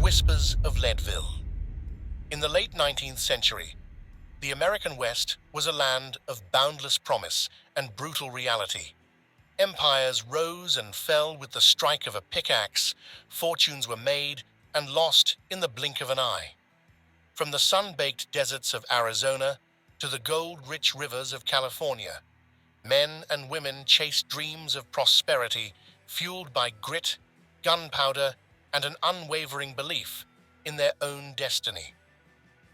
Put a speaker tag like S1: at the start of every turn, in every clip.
S1: whispers of Leadville. In the late 19th century, the American West was a land of boundless promise and brutal reality. Empires rose and fell with the strike of a pickaxe, fortunes were made and lost in the blink of an eye. From the sun-baked deserts of Arizona to the gold-rich rivers of California, men and women chased dreams of prosperity fueled by grit, gunpowder, and an unwavering belief in their own destiny.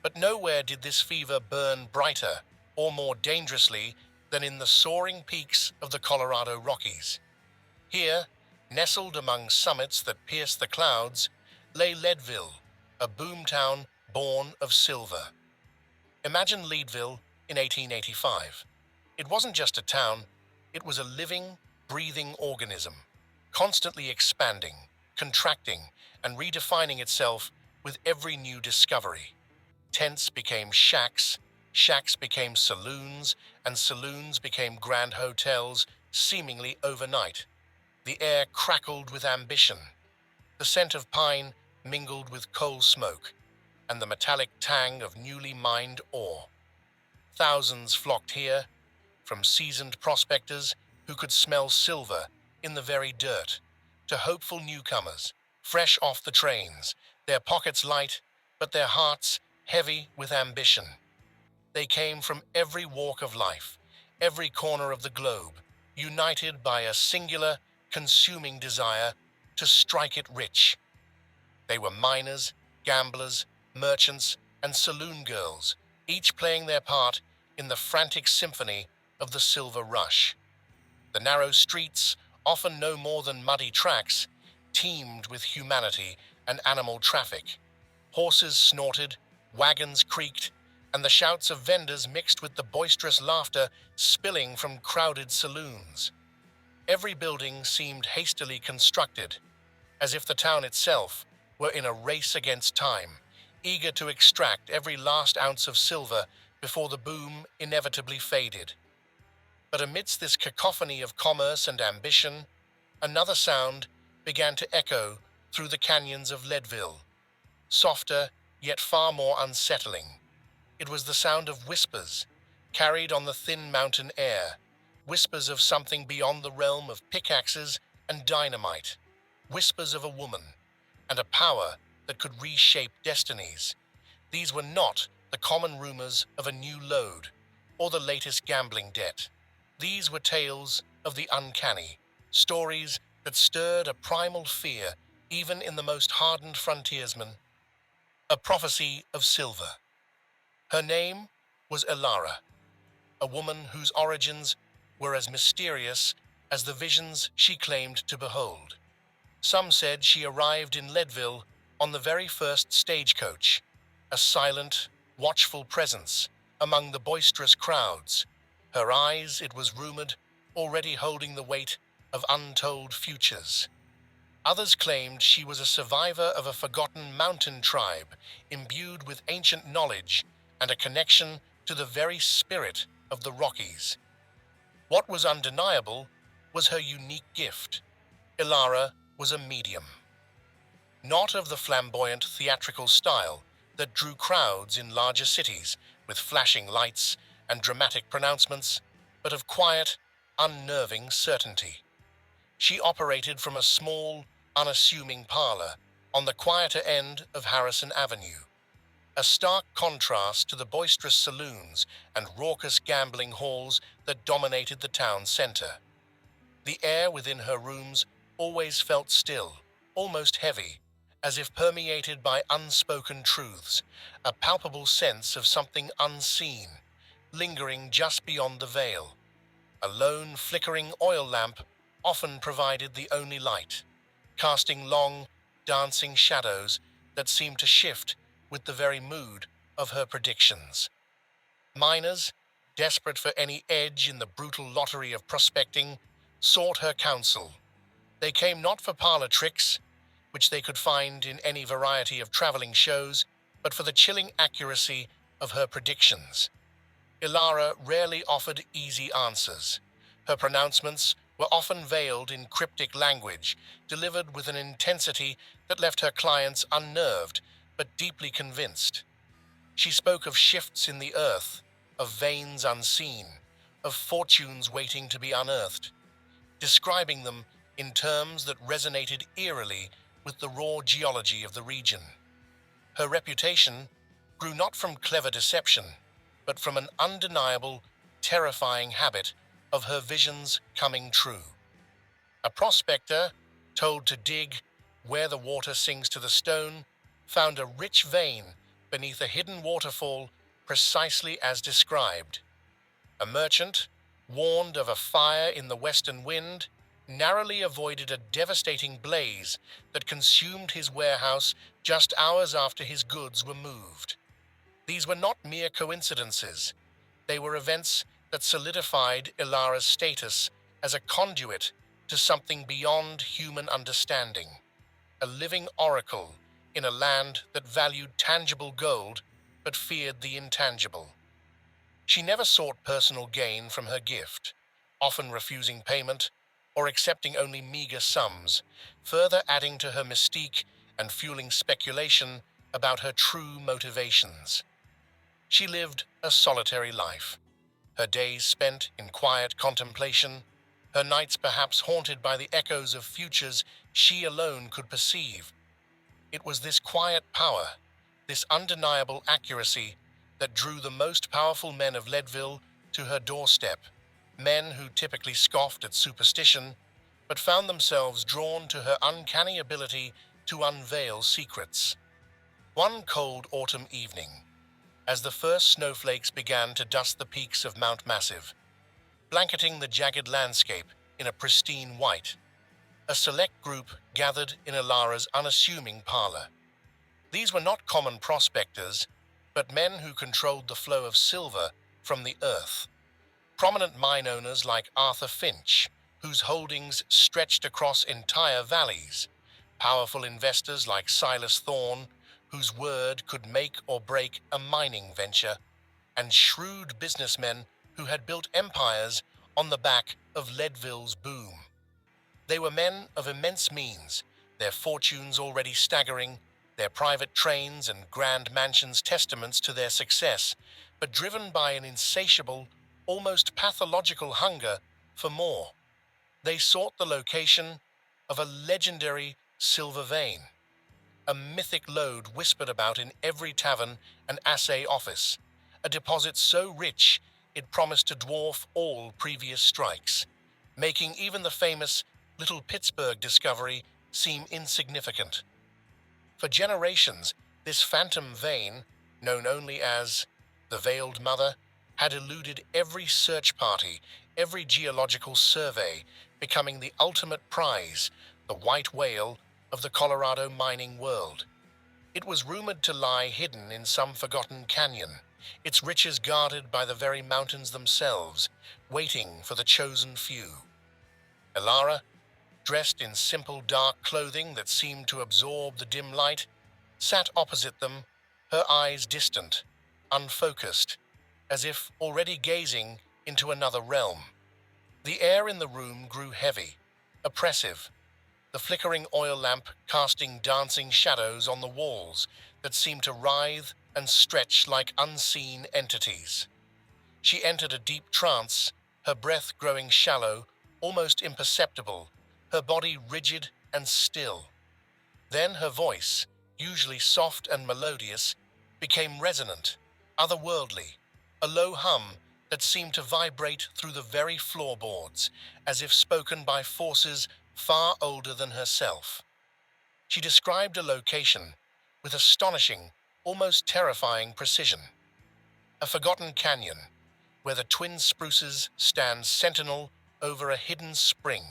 S1: But nowhere did this fever burn brighter or more dangerously than in the soaring peaks of the Colorado Rockies. Here, nestled among summits that pierced the clouds, lay Leadville, a boomtown born of silver. Imagine Leadville in 1885. It wasn't just a town, it was a living, breathing organism, constantly expanding, contracting, and redefining itself with every new discovery. Tents became shacks, shacks became saloons, and saloons became grand hotels, seemingly overnight. The air crackled with ambition. The scent of pine mingled with coal smoke, and the metallic tang of newly mined ore. Thousands flocked here, from seasoned prospectors who could smell silver in the very dirt, to hopeful newcomers, fresh off the trains, their pockets light, but their hearts heavy with ambition. They came from every walk of life, every corner of the globe, united by a singular, consuming desire to strike it rich. They were miners, gamblers, merchants, and saloon girls, each playing their part in the frantic symphony of the silver rush. The narrow streets, often no more than muddy tracks, teemed with humanity and animal traffic. Horses snorted, wagons creaked, and the shouts of vendors mixed with the boisterous laughter spilling from crowded saloons. Every building seemed hastily constructed, as if the town itself were in a race against time, eager to extract every last ounce of silver before the boom inevitably faded. But amidst this cacophony of commerce and ambition, another sound began to echo through the canyons of Leadville, softer yet far more unsettling. It was the sound of whispers, carried on the thin mountain air, whispers of something beyond the realm of pickaxes and dynamite, whispers of a woman, and a power that could reshape destinies. These were not the common rumors of a new load or the latest gambling debt. These were tales of the uncanny, stories that stirred a primal fear even in the most hardened frontiersmen. A prophecy of silver. Her name was Elara, a woman whose origins were as mysterious as the visions she claimed to behold. Some said she arrived in Leadville on the very first stagecoach, a silent, watchful presence among the boisterous crowds, her eyes, it was rumored, already holding the weight of untold futures. Others claimed she was a survivor of a forgotten mountain tribe, imbued with ancient knowledge and a connection to the very spirit of the Rockies. What was undeniable was her unique gift. Elara was a medium. Not of the flamboyant theatrical style that drew crowds in larger cities with flashing lights and dramatic pronouncements, but of quiet, unnerving certainty. She operated from a small, unassuming parlor on the quieter end of Harrison Avenue, a stark contrast to the boisterous saloons and raucous gambling halls that dominated the town center. The air within her rooms always felt still, almost heavy, as if permeated by unspoken truths, a palpable sense of something unseen, lingering just beyond the veil. A lone, flickering oil lamp often provided the only light, casting long, dancing shadows that seemed to shift with the very mood of her predictions. Miners, desperate for any edge in the brutal lottery of prospecting, sought her counsel. They came not for parlor tricks, which they could find in any variety of traveling shows, but for the chilling accuracy of her predictions. Elara rarely offered easy answers. Her pronouncements were often veiled in cryptic language, delivered with an intensity that left her clients unnerved but deeply convinced. She spoke of shifts in the earth, of veins unseen, of fortunes waiting to be unearthed, describing them in terms that resonated eerily with the raw geology of the region. Her reputation grew not from clever deception, but from an undeniable, terrifying habit of her visions coming true. A prospector, told to dig where the water sings to the stone, found a rich vein beneath a hidden waterfall precisely as described. A merchant, warned of a fire in the western wind, narrowly avoided a devastating blaze that consumed his warehouse just hours after his goods were moved. These were not mere coincidences. They were events that solidified Elara's status as a conduit to something beyond human understanding, a living oracle in a land that valued tangible gold but feared the intangible. She never sought personal gain from her gift, often refusing payment or accepting only meager sums, further adding to her mystique and fueling speculation about her true motivations. She lived a solitary life, her days spent in quiet contemplation, her nights perhaps haunted by the echoes of futures she alone could perceive. It was this quiet power, this undeniable accuracy, that drew the most powerful men of Leadville to her doorstep, men who typically scoffed at superstition, but found themselves drawn to her uncanny ability to unveil secrets. One cold autumn evening, as the first snowflakes began to dust the peaks of Mount Massive, blanketing the jagged landscape in a pristine white, a select group gathered in Elara's unassuming parlor. These were not common prospectors, but men who controlled the flow of silver from the earth. Prominent mine owners like Arthur Finch, whose holdings stretched across entire valleys, powerful investors like Silas Thorne, whose word could make or break a mining venture, and shrewd businessmen who had built empires on the back of Leadville's boom. They were men of immense means, their fortunes already staggering, their private trains and grand mansions testaments to their success, but driven by an insatiable, almost pathological hunger for more. They sought the location of a legendary silver vein, a mythic lode whispered about in every tavern and assay office, a deposit so rich it promised to dwarf all previous strikes, making even the famous Little Pittsburgh discovery seem insignificant. For generations, this phantom vein, known only as the Veiled Mother, had eluded every search party, every geological survey, becoming the ultimate prize, the white whale of the Colorado mining world. It was rumored to lie hidden in some forgotten canyon, its riches guarded by the very mountains themselves, waiting for the chosen few. Elara, dressed in simple dark clothing that seemed to absorb the dim light, sat opposite them, her eyes distant, unfocused, as if already gazing into another realm. The air in the room grew heavy, oppressive, the flickering oil lamp casting dancing shadows on the walls that seemed to writhe and stretch like unseen entities. She entered a deep trance, her breath growing shallow, almost imperceptible, her body rigid and still. Then her voice, usually soft and melodious, became resonant, otherworldly, a low hum that seemed to vibrate through the very floorboards, as if spoken by forces far older than herself. She described a location with astonishing, almost terrifying precision. A forgotten canyon, where the twin spruces stand sentinel over a hidden spring,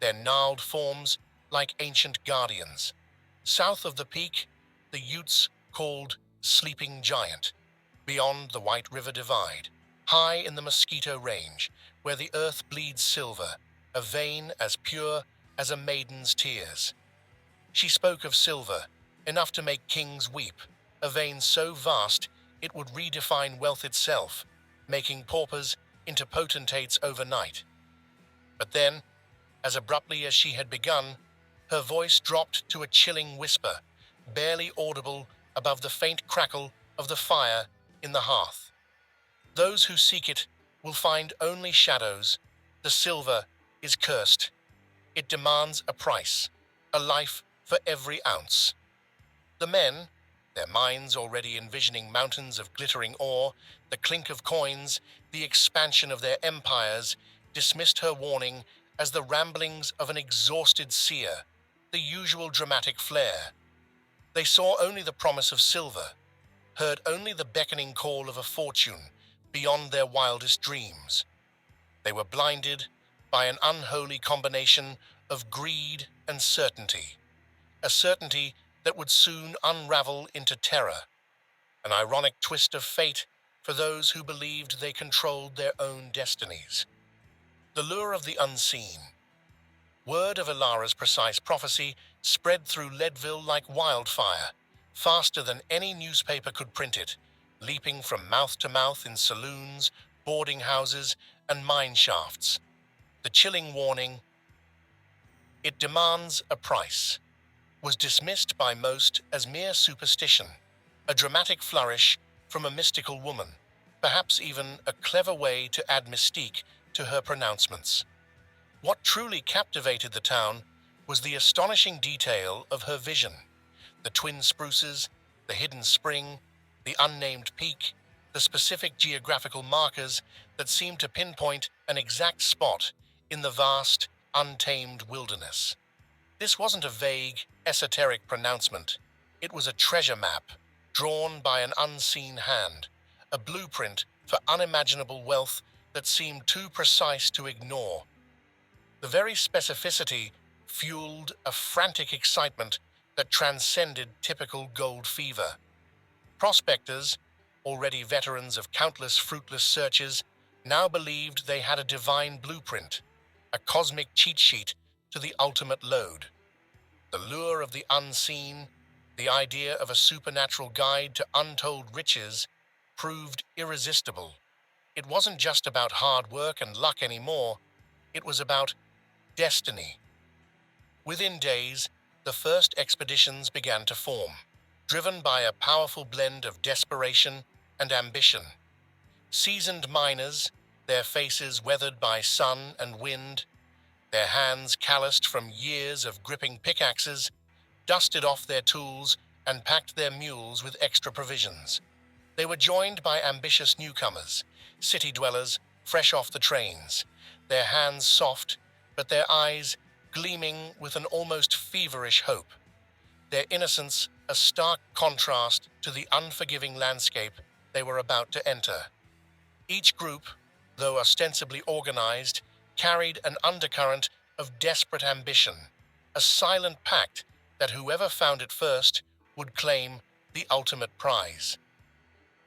S1: their gnarled forms like ancient guardians. South of the peak, the Utes called Sleeping Giant, beyond the White River Divide, high in the Mosquito Range, where the earth bleeds silver, a vein as pure as a maiden's tears. She spoke of silver, enough to make kings weep, a vein so vast it would redefine wealth itself, making paupers into potentates overnight. But then, as abruptly as she had begun, her voice dropped to a chilling whisper, barely audible above the faint crackle of the fire in the hearth. Those who seek it will find only shadows. The silver is cursed. It demands a price, a life for every ounce. The men, their minds already envisioning mountains of glittering ore, the clink of coins, the expansion of their empires, dismissed her warning as the ramblings of an exhausted seer, the usual dramatic flair. They saw only the promise of silver, heard only the beckoning call of a fortune beyond their wildest dreams. They were blinded by an unholy combination of greed and certainty, a certainty that would soon unravel into terror, an ironic twist of fate for those who believed they controlled their own destinies. The lure of the unseen. Word of Elara's precise prophecy spread through Leadville like wildfire, faster than any newspaper could print it, leaping from mouth to mouth in saloons, boarding houses, and mine shafts. The chilling warning, "It demands a price," was dismissed by most as mere superstition, a dramatic flourish from a mystical woman, perhaps even a clever way to add mystique to her pronouncements. What truly captivated the town was the astonishing detail of her vision. The twin spruces, the hidden spring, the unnamed peak, the specific geographical markers that seemed to pinpoint an exact spot in the vast, untamed wilderness. This wasn't a vague, esoteric pronouncement. It was a treasure map, drawn by an unseen hand, a blueprint for unimaginable wealth that seemed too precise to ignore. The very specificity fueled a frantic excitement that transcended typical gold fever. Prospectors, already veterans of countless fruitless searches, now believed they had a divine blueprint, a cosmic cheat sheet to the ultimate load. The lure of the unseen, the idea of a supernatural guide to untold riches, proved irresistible. It wasn't just about hard work and luck anymore. It was about destiny. Within days, the first expeditions began to form, driven by a powerful blend of desperation and ambition. Seasoned miners, their faces weathered by sun and wind, their hands calloused from years of gripping pickaxes, dusted off their tools and packed their mules with extra provisions. They were joined by ambitious newcomers, city dwellers fresh off the trains, their hands soft, but their eyes gleaming with an almost feverish hope, their innocence a stark contrast to the unforgiving landscape they were about to enter. Each group, though ostensibly organized, carried an undercurrent of desperate ambition, a silent pact that whoever found it first would claim the ultimate prize.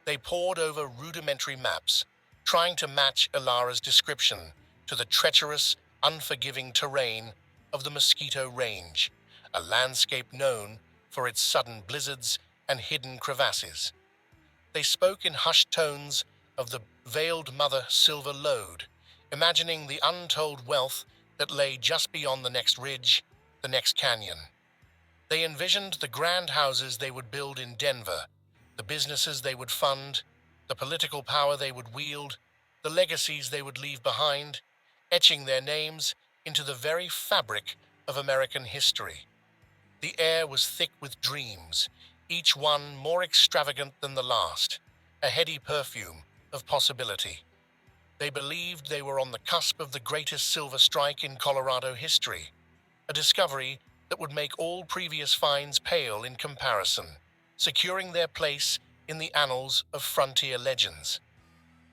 S1: They pored over rudimentary maps, trying to match Elara's description to the treacherous, unforgiving terrain of the Mosquito Range, a landscape known for its sudden blizzards and hidden crevasses. They spoke in hushed tones of the veiled mother silver lode, imagining the untold wealth that lay just beyond the next ridge, the next canyon. They envisioned the grand houses they would build in Denver, the businesses they would fund, the political power they would wield, the legacies they would leave behind, etching their names into the very fabric of American history. The air was thick with dreams, each one more extravagant than the last, a heady perfume of possibility. They believed they were on the cusp of the greatest silver strike in Colorado history, a discovery that would make all previous finds pale in comparison, securing their place in the annals of frontier legends.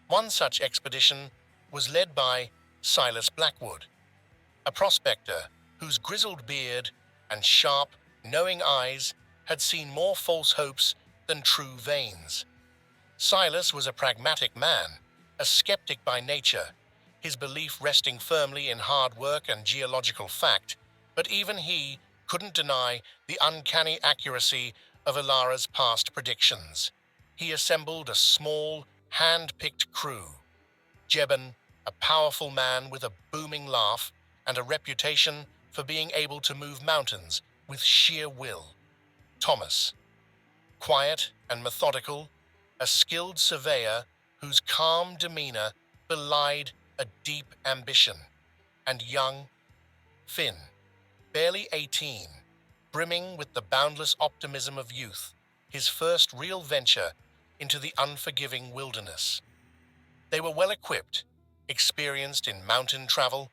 S1: One such expedition was led by Silas Blackwood, a prospector whose grizzled beard and sharp, knowing eyes had seen more false hopes than true veins. Silas was a pragmatic man, a skeptic by nature, his belief resting firmly in hard work and geological fact, but even he couldn't deny the uncanny accuracy of Elara's past predictions. He assembled a small, hand-picked crew. Jeben, a a powerful man with a booming laugh and a reputation for being able to move mountains with sheer will. Thomas, quiet and methodical, a skilled surveyor whose calm demeanor belied a deep ambition. And young Finn, barely 18, brimming with the boundless optimism of youth, his first real venture into the unforgiving wilderness. They were well equipped, experienced in mountain travel,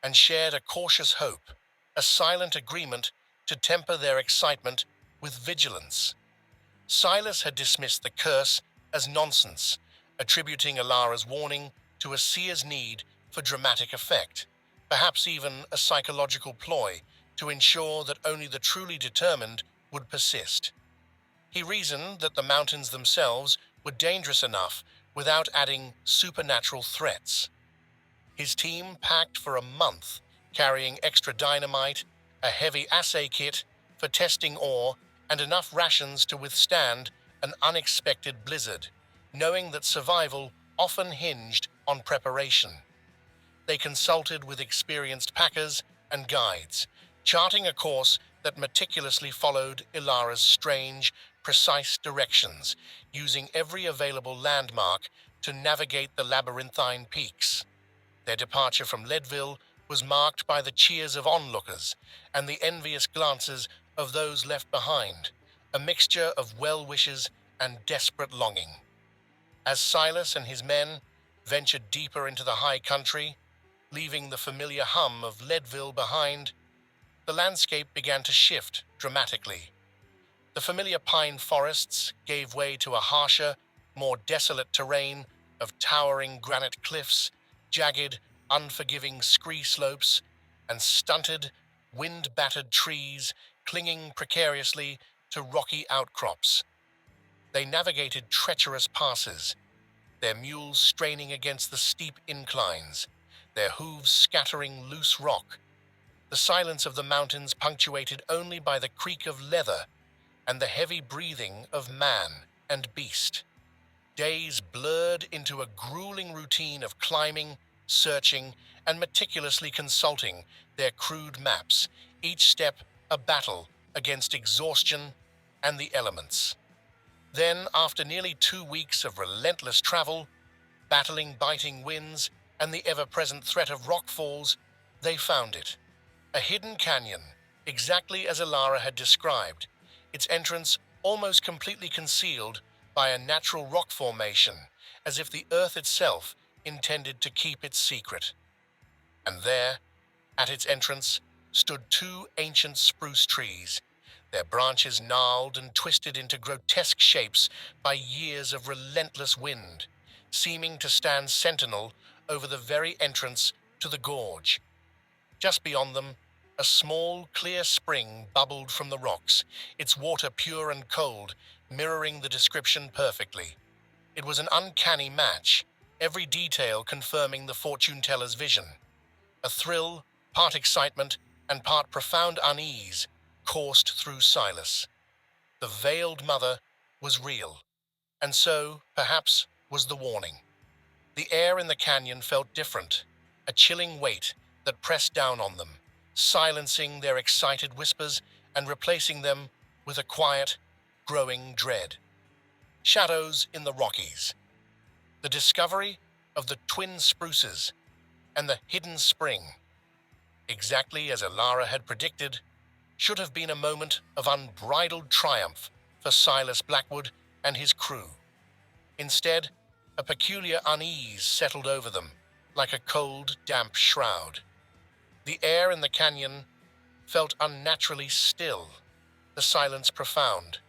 S1: and shared a cautious hope, a silent agreement to temper their excitement with vigilance. Silas had dismissed the curse as nonsense, attributing Elara's warning to a seer's need for dramatic effect, perhaps even a psychological ploy to ensure that only the truly determined would persist. He reasoned that the mountains themselves were dangerous enough without adding supernatural threats. His team packed for a month, carrying extra dynamite, a heavy assay kit for testing ore, and enough rations to withstand an unexpected blizzard, knowing that survival often hinged on preparation. They consulted with experienced packers and guides, charting a course that meticulously followed Elara's strange, precise directions, using every available landmark to navigate the labyrinthine peaks. Their departure from Leadville was marked by the cheers of onlookers and the envious glances of those left behind, a mixture of well-wishes and desperate longing. As Silas and his men ventured deeper into the high country, leaving the familiar hum of Leadville behind, the landscape began to shift dramatically. The familiar pine forests gave way to a harsher, more desolate terrain of towering granite cliffs, jagged, unforgiving scree slopes, and stunted, wind-battered trees clinging precariously to rocky outcrops. They navigated treacherous passes, their mules straining against the steep inclines, their hooves scattering loose rock, the silence of the mountains punctuated only by the creak of leather and the heavy breathing of man and beast. Days blurred into a grueling routine of climbing, searching, and meticulously consulting their crude maps, each step a battle against exhaustion and the elements. Then, after nearly 2 weeks of relentless travel, battling biting winds and the ever-present threat of rockfalls, they found it. A hidden canyon, exactly as Elara had described, its entrance almost completely concealed by a natural rock formation, as if the earth itself intended to keep its secret. And there, at its entrance, stood 2 ancient spruce trees, their branches gnarled and twisted into grotesque shapes by years of relentless wind, seeming to stand sentinel over the very entrance to the gorge. Just beyond them, a small, clear spring bubbled from the rocks, its water pure and cold, mirroring the description perfectly. It was an uncanny match, every detail confirming the fortune-teller's vision. A thrill, part excitement, and part profound unease coursed through Silas. The veiled mother was real, and so, perhaps, was the warning. The air in the canyon felt different, a chilling weight that pressed down on them, silencing their excited whispers and replacing them with a quiet, growing dread. Shadows in the Rockies. The discovery of the twin spruces and the hidden spring, exactly as Elara had predicted, should have been a moment of unbridled triumph for Silas Blackwood and his crew. Instead, a peculiar unease settled over them, like a cold, damp shroud. The air in the canyon felt unnaturally still, the silence profound,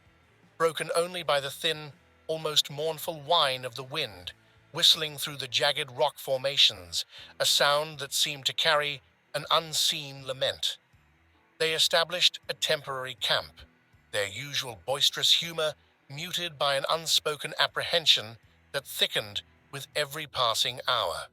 S1: broken only by the thin, almost mournful whine of the wind whistling through the jagged rock formations, a sound that seemed to carry an unseen lament. They established a temporary camp, their usual boisterous humor muted by an unspoken apprehension that thickened with every passing hour.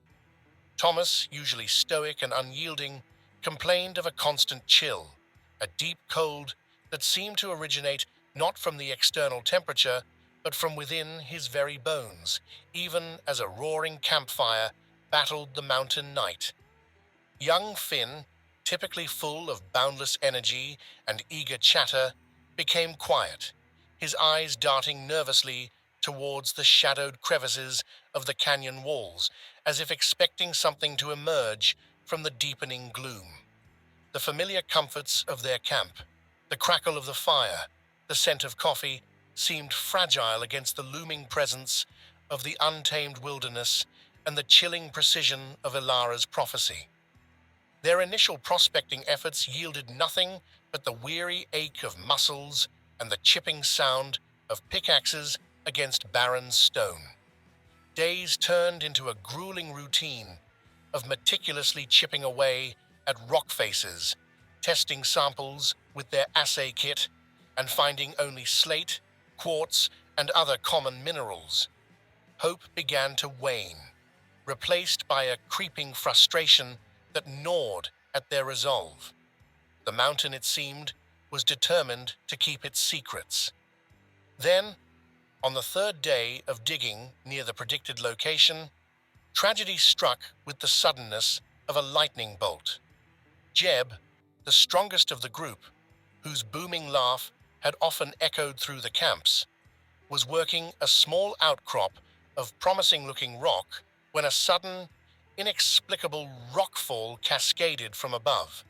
S1: Thomas, usually stoic and unyielding, complained of a constant chill, a deep cold that seemed to originate not from the external temperature, but from within his very bones, even as a roaring campfire battled the mountain night. Young Finn, typically full of boundless energy and eager chatter, became quiet, his eyes darting nervously towards the shadowed crevices of the canyon walls, as if expecting something to emerge from the deepening gloom. The familiar comforts of their camp, the crackle of the fire, the scent of coffee, seemed fragile against the looming presence of the untamed wilderness and the chilling precision of Elara's prophecy. Their initial prospecting efforts yielded nothing but the weary ache of muscles and the chipping sound of pickaxes against barren stone. Days turned into a grueling routine of meticulously chipping away at rock faces, testing samples with their assay kit, and finding only slate, quartz, and other common minerals. Hope began to wane, replaced by a creeping frustration that gnawed at their resolve. The mountain, it seemed, was determined to keep its secrets. Then, on the third day of digging near the predicted location, tragedy struck with the suddenness of a lightning bolt. Jeb, the strongest of the group, whose booming laugh had often echoed through the camps, was working a small outcrop of promising-looking rock when a sudden, inexplicable rockfall cascaded from above.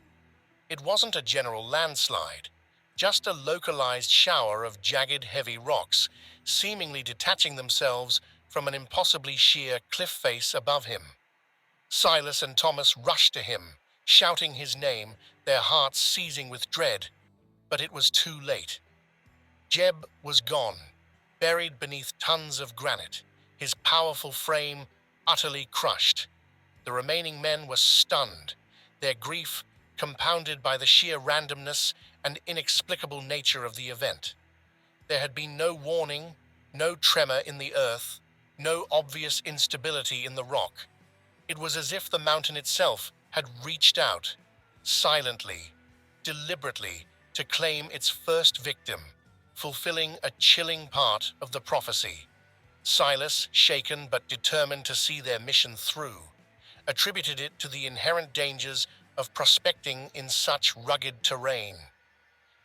S1: It wasn't a general landslide, just a localized shower of jagged, heavy rocks, seemingly detaching themselves from an impossibly sheer cliff face above him. Silas and Thomas rushed to him, shouting his name, their hearts seizing with dread, but it was too late. Jeb was gone, buried beneath tons of granite, his powerful frame utterly crushed. The remaining men were stunned, their grief compounded by the sheer randomness and inexplicable nature of the event. There had been no warning, no tremor in the earth, no obvious instability in the rock. It was as if the mountain itself had reached out, silently, deliberately, to claim its first victim, fulfilling a chilling part of the prophecy. Silas, shaken but determined to see their mission through, attributed it to the inherent dangers of prospecting in such rugged terrain.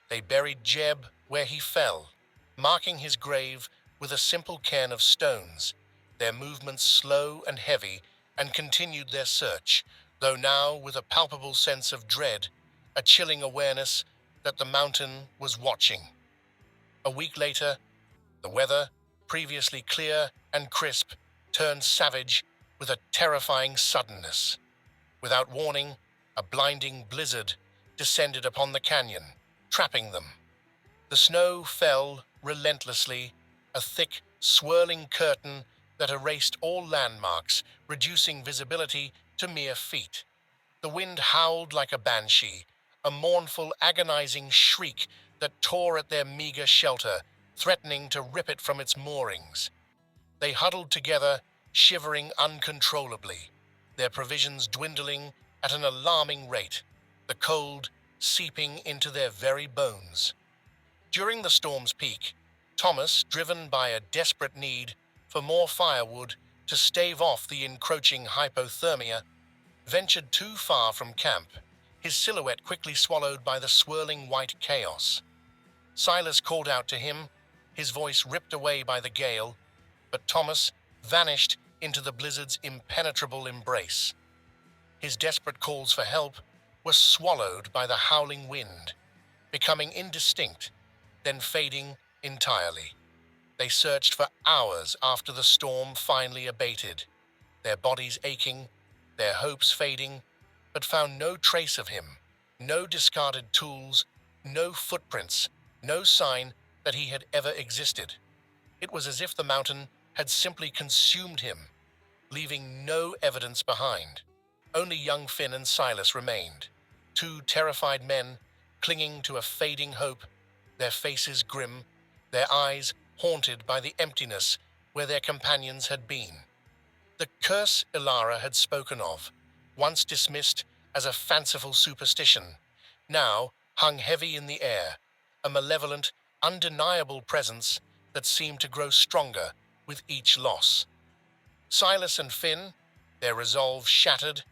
S1: They buried Jeb where he fell, marking his grave with a simple cairn of stones, their movements slow and heavy, and continued their search, though now with a palpable sense of dread, a chilling awareness that the mountain was watching. A week later, the weather, previously clear and crisp, turned savage with a terrifying suddenness. Without warning, a blinding blizzard descended upon the canyon, trapping them. The snow fell relentlessly, a thick, swirling curtain that erased all landmarks, reducing visibility to mere feet. The wind howled like a banshee, a mournful, agonizing shriek that tore at their meager shelter, threatening to rip it from its moorings. They huddled together, shivering uncontrollably, their provisions dwindling at an alarming rate, the cold seeping into their very bones. During the storm's peak, Thomas, driven by a desperate need for more firewood to stave off the encroaching hypothermia, ventured too far from camp, his silhouette quickly swallowed by the swirling white chaos. Silas called out to him, his voice ripped away by the gale, but Thomas vanished into the blizzard's impenetrable embrace. His desperate calls for help were swallowed by the howling wind, becoming indistinct, then fading entirely. They searched for hours after the storm finally abated, their bodies aching, their hopes fading, but found no trace of him, no discarded tools, no footprints, no sign that he had ever existed. It was as if the mountain had simply consumed him, leaving no evidence behind. Only young Finn and Silas remained, two terrified men clinging to a fading hope, their faces grim, their eyes haunted by the emptiness where their companions had been. The curse Elara had spoken of, once dismissed as a fanciful superstition, now hung heavy in the air, a malevolent, undeniable presence that seemed to grow stronger with each loss. Silas and Finn, Their resolve shattered,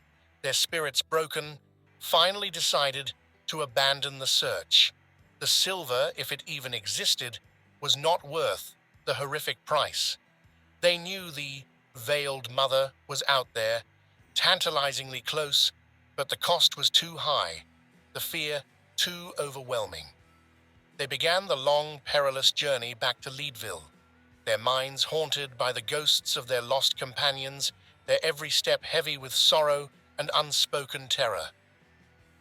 S1: their spirits broken, finally decided to abandon the search. The silver, if it even existed, was not worth the horrific price. They knew the veiled mother was out there, tantalizingly close, but the cost was too high, the fear too overwhelming. They began the long, perilous journey back to Leadville, their minds haunted by the ghosts of their lost companions, their every step heavy with sorrow and unspoken terror.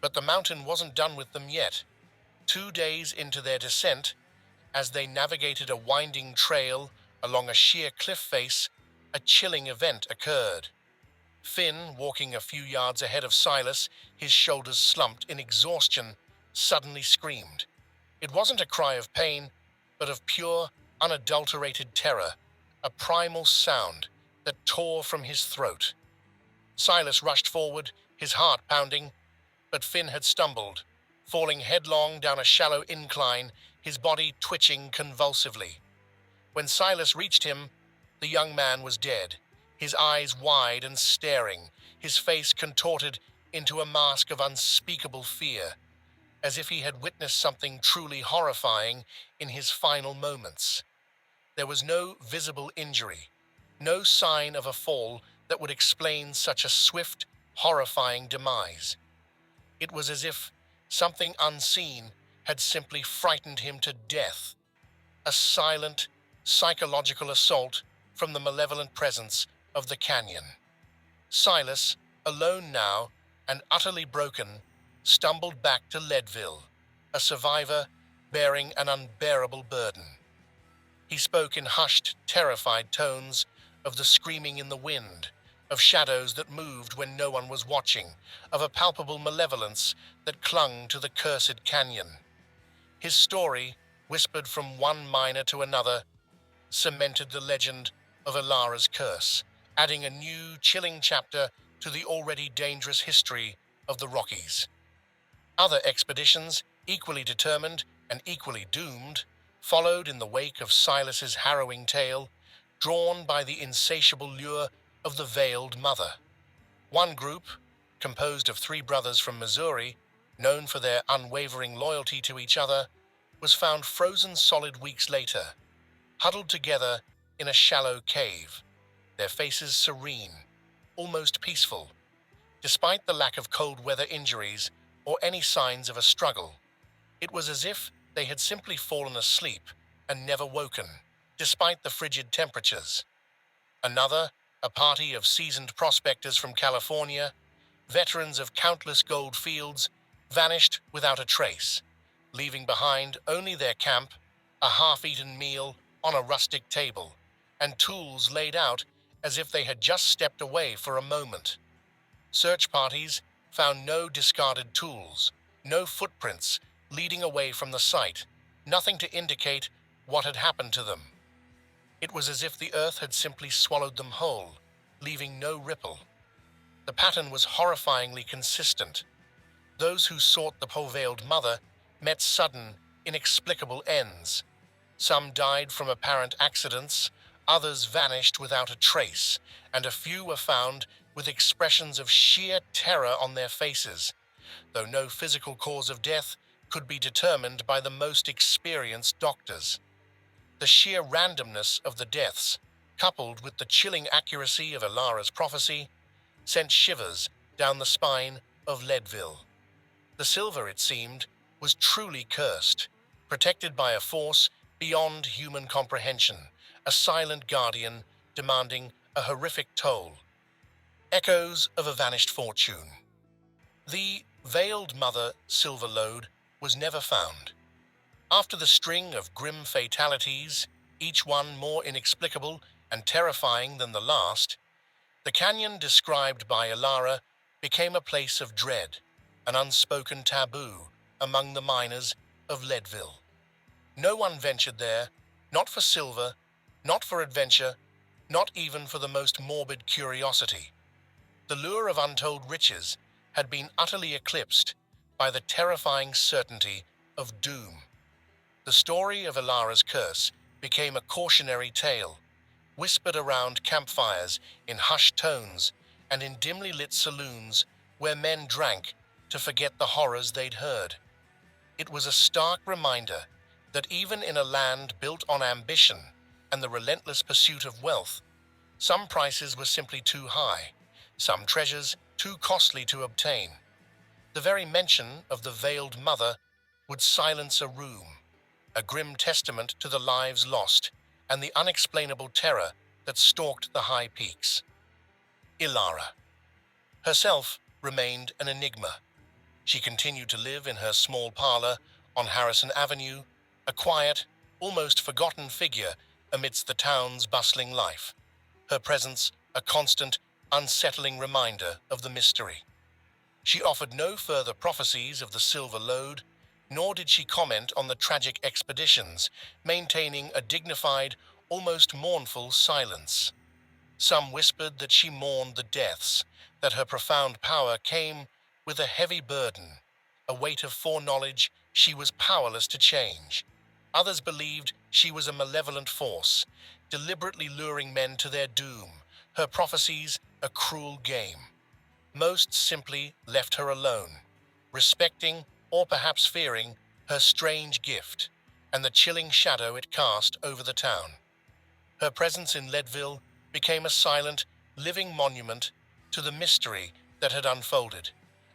S1: But the mountain wasn't done with them yet. 2 days into their descent, as they navigated a winding trail along a sheer cliff face, a chilling event occurred. Finn, walking a few yards ahead of Silas, his shoulders slumped in exhaustion, suddenly screamed. It wasn't a cry of pain, but of pure, unadulterated terror, a primal sound that tore from his throat. Silas rushed forward, his heart pounding, but Finn had stumbled, falling headlong down a shallow incline, his body twitching convulsively. When Silas reached him, the young man was dead, his eyes wide and staring, his face contorted into a mask of unspeakable fear, as if he had witnessed something truly horrifying in his final moments. There was no visible injury, no sign of a fall that would explain such a swift, horrifying demise. It was as if something unseen had simply frightened him to death, a silent, psychological assault from the malevolent presence of the canyon. Silas, alone now and utterly broken, stumbled back to Leadville, a survivor bearing an unbearable burden. He spoke in hushed, terrified tones of the screaming in the wind, of shadows that moved when no one was watching, of a palpable malevolence that clung to the cursed canyon. His story, whispered from one miner to another, cemented the legend of Elara's curse, adding a new, chilling chapter to the already dangerous history of the Rockies. Other expeditions, equally determined and equally doomed, followed in the wake of Silas's harrowing tale, drawn by the insatiable lure of the veiled mother. One group, composed of 3 brothers from Missouri, known for their unwavering loyalty to each other, was found frozen solid weeks later, huddled together in a shallow cave, their faces serene, almost peaceful, despite the lack of cold weather injuries or any signs of a struggle. It was as if they had simply fallen asleep and never woken, despite the frigid temperatures. Another, a party of seasoned prospectors from California, veterans of countless gold fields, vanished without a trace, leaving behind only their camp, a half-eaten meal on a rustic table, and tools laid out as if they had just stepped away for a moment. Search parties found no discarded tools, no footprints leading away from the site, nothing to indicate what had happened to them. It was as if the earth had simply swallowed them whole, leaving no ripple. The pattern was horrifyingly consistent. Those who sought the veiled mother met sudden, inexplicable ends. Some died from apparent accidents, others vanished without a trace, and a few were found with expressions of sheer terror on their faces, though no physical cause of death could be determined by the most experienced doctors. The sheer randomness of the deaths, coupled with the chilling accuracy of Elara's prophecy, sent shivers down the spine of Leadville. The silver, it seemed, was truly cursed, protected by a force beyond human comprehension, a silent guardian demanding a horrific toll. Echoes of a vanished fortune. The veiled mother silver lode was never found. After the string of grim fatalities, each one more inexplicable and terrifying than the last, the canyon described by Elara became a place of dread, an unspoken taboo among the miners of Leadville. No one ventured there, not for silver, not for adventure, not even for the most morbid curiosity. The lure of untold riches had been utterly eclipsed by the terrifying certainty of doom. The story of Elara's curse became a cautionary tale, whispered around campfires in hushed tones and in dimly lit saloons where men drank to forget the horrors they'd heard. It was a stark reminder that even in a land built on ambition and the relentless pursuit of wealth, some prices were simply too high, some treasures too costly to obtain. The very mention of the veiled mother would silence a room, a grim testament to the lives lost and the unexplainable terror that stalked the high peaks. Elara herself remained an enigma. She continued to live in her small parlor on Harrison Avenue, a quiet, almost forgotten figure amidst the town's bustling life, her presence a constant, unsettling reminder of the mystery. She offered no further prophecies of the silver lode, nor did she comment on the tragic expeditions, maintaining a dignified, almost mournful silence. Some whispered that she mourned the deaths, that her profound power came with a heavy burden, a weight of foreknowledge she was powerless to change. Others believed she was a malevolent force, deliberately luring men to their doom, her prophecies a cruel game. Most simply left her alone, respecting, or perhaps fearing, her strange gift and the chilling shadow it cast over the town. Her presence in Leadville became a silent, living monument to the mystery that had unfolded,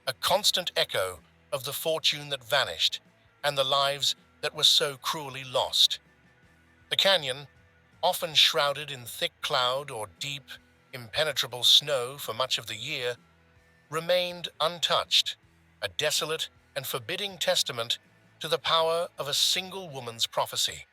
S1: a constant echo of the fortune that vanished and the lives that were so cruelly lost. The canyon, often shrouded in thick cloud or deep, impenetrable snow for much of the year, remained untouched, a desolate and forbidding testament to the power of a single woman's prophecy.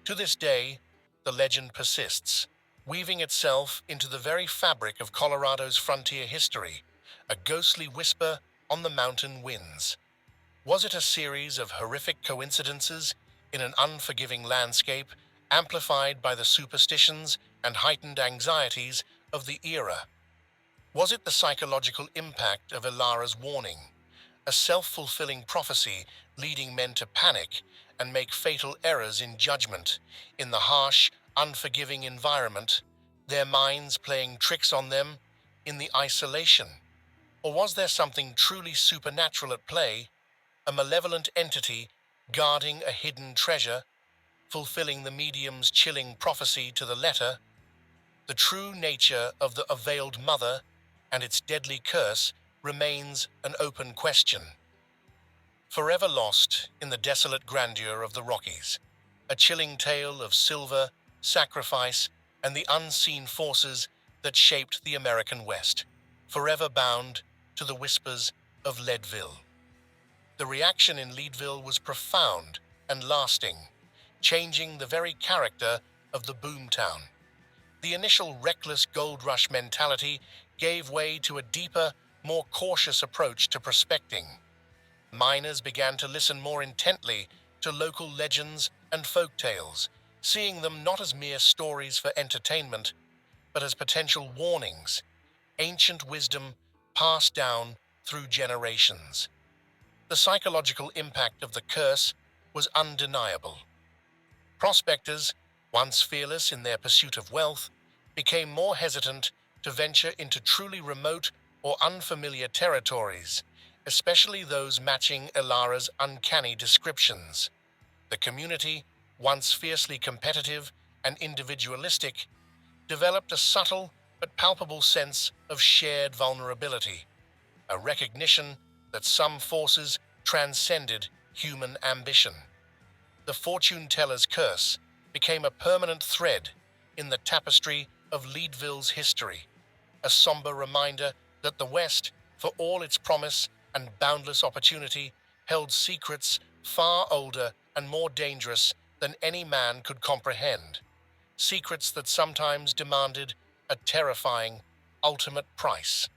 S1: To this day, the legend persists, weaving itself into the very fabric of Colorado's frontier history, a ghostly whisper on the mountain winds. Was it a series of horrific coincidences in an unforgiving landscape, amplified by the superstitions and heightened anxieties of the era? Was it the psychological impact of Elara's warning, a self-fulfilling prophecy leading men to panic and make fatal errors in judgment in the harsh, unforgiving environment, their minds playing tricks on them in the isolation? Or was there something truly supernatural at play, a malevolent entity guarding a hidden treasure, fulfilling the medium's chilling prophecy to the letter? The true nature of the veiled mother and its deadly curse remains an open question. Forever lost in the desolate grandeur of the Rockies, a chilling tale of silver, sacrifice, and the unseen forces that shaped the American West, forever bound to the whispers of Leadville. The reaction in Leadville was profound and lasting, changing the very character of the Boomtown. The initial reckless gold rush mentality gave way to a deeper, more cautious approach to prospecting. Miners began to listen more intently to local legends and folk tales, seeing them not as mere stories for entertainment, but as potential warnings, ancient wisdom passed down through generations. The psychological impact of the curse was undeniable. Prospectors, once fearless in their pursuit of wealth, became more hesitant to venture into truly remote or unfamiliar territories, especially those matching Elara's uncanny descriptions. The community, once fiercely competitive and individualistic, developed a subtle but palpable sense of shared vulnerability, a recognition that some forces transcended human ambition. The fortune teller's curse became a permanent thread in the tapestry of Leadville's history, a somber reminder that the West, for all its promise and boundless opportunity, held secrets far older and more dangerous than any man could comprehend, secrets that sometimes demanded a terrifying, ultimate price.